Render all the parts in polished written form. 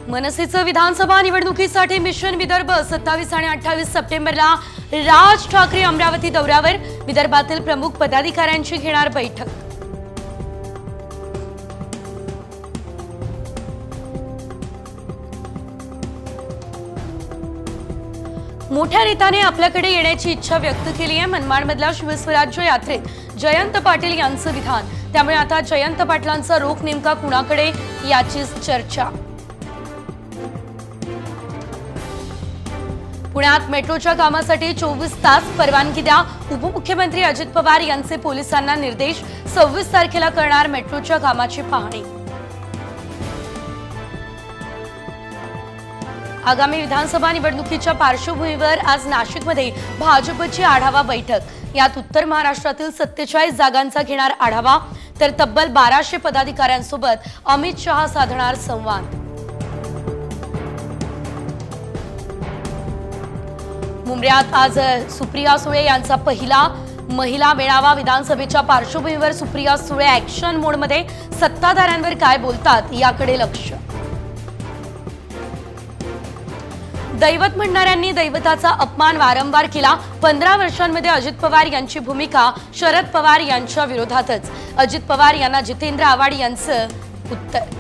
मनसेचं विधानसभा निवडणुकीसाठी मिशन विदर्भ 27 आणि 28 सप्टेंबरला राज ठाकरे अमरावती दौऱ्यावर। विदर्भातील प्रमुख पदाधिकाऱ्यांची घेणार बैठक। मोठ्या नेत्याने आपल्याकडे येण्याची इच्छा व्यक्त केली आहे। मनमाडमधल्या शिवस्वराज्य यात्रेत जयंत पाटील यांचं विधान, त्यामुळे आता जयंत पाटलांचा रोख नेमका कुणाकडे याचीच चर्चा। पुण्यात मेट्रोच्या कामासाठी 24 तास परवानगी द्या। उपमुख्यमंत्री अजित पवार यांचे पोलिसांना निर्देश। 26 तारखेला करणार मेट्रोच्या कामाची पाहणी। आगामी विधानसभा निवडणुकीच्या पार्श्वभूमीवर आज नाशिकमध्ये भाजपची आढावा बैठक। यात उत्तर महाराष्ट्रातील 47 जागांचा घेणार आढावा, तर तब्बल 1200 पदाधिकाऱ्यांसोबत अमित शहा साधणार संवाद। मुंबईत आज सुप्रिया सुळे यांचा पहिला महिला मेळावा। विधानसभेच्या पार्श्वभूमीवर सुप्रिया सुळे ऍक्शन मोडमध्ये। सत्ताधाऱ्यांवर काय बोलतात याकडे लक्ष। दैवत म्हणणाऱ्यांनी दैवताचा अपमान वारंवार केला। 15 वर्षांमध्ये अजित पवार यांची भूमिका शरद पवार यांच्या विरोधातच। अजित पवार यांना जितेंद्र आव्हाड यांचं उत्तर।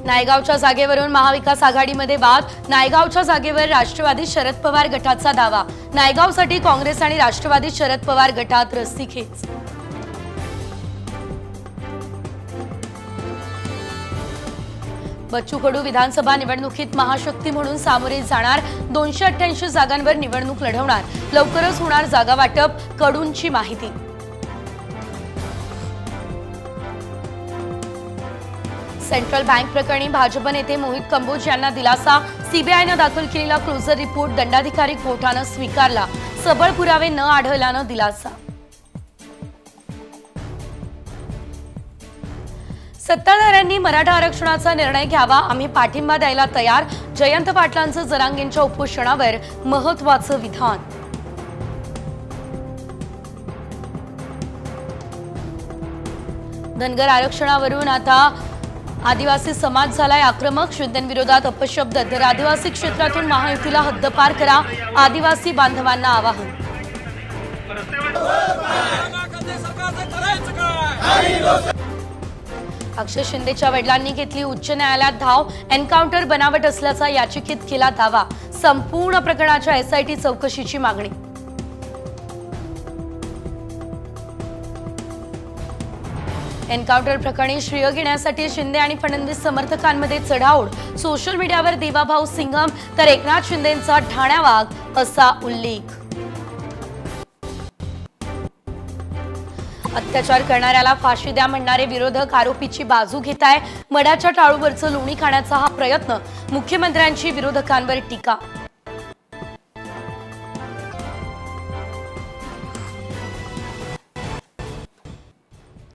नायगावच्या जागेवरून महाविकास आघाडीमध्ये वाद। नायगावच्या जागेवर राष्ट्रवादी शरद पवार गटाचा दावा। नायगावसाठी काँग्रेस आणि राष्ट्रवादी शरद पवार गटात रस्सीखेच। बच्चू कडू विधानसभा निवडणुकीत महाशक्ती म्हणून सामोरे जाणार। 288 जागांवर निवडणूक लढवणार। लवकरच होणार जागा वाटप, कडूंची माहिती। सेंट्रल बँक प्रकरणी भाजप नेते मोहित कंबोज यांना दिलासा। सीबीआयने दाखल केलेला क्लोजर रिपोर्ट दंडाधिकारी कोर्टाने स्वीकारला। सबळ पुरावे न आढळल्याने दिलासा। सत्ताधाऱ्यांनी मराठा आरक्षणाचा निर्णय घ्यावा, आम्ही पाठिंबा द्यायला तयार। जयंत पाटलांचं जरांगेंच्या उपोषणावर महत्त्वाचं विधान। धनगर आरक्षणावरून आता आदिवासी समाज झालाय आक्रमक। शिंदेंविरोधात अपशब्द, तर आदिवासी क्षेत्रातून महायुतीला हद्दपार करा, आदिवासी बांधवांना आवाहन। अक्षय शिंदेच्या वडिलांनी घेतली उच्च न्यायालयात धाव। एन्काउंटर बनावट असल्याचा याचिकेत केला दावा। संपूर्ण प्रकरणाच्या एसआयटी चौकशीची मागणी। एन्काउंटर प्रकरणी श्रेय घेण्यासाठी शिंदे आणि फडणवीस समर्थकांमध्ये चढाओढ। सोशल मीडियावर देवाभाऊ सिंघम तर एकनाथ शिंदेंचा ठाण्या वाघ असा उल्लेख। अत्याचार करणाऱ्याला फाशी द्या म्हणणारे विरोधक आरोपीची बाजू घेताय। मडाच्या टाळूवरचं लोणी खाण्याचा हा प्रयत्न, मुख्यमंत्र्यांची विरोधकांवर टीका।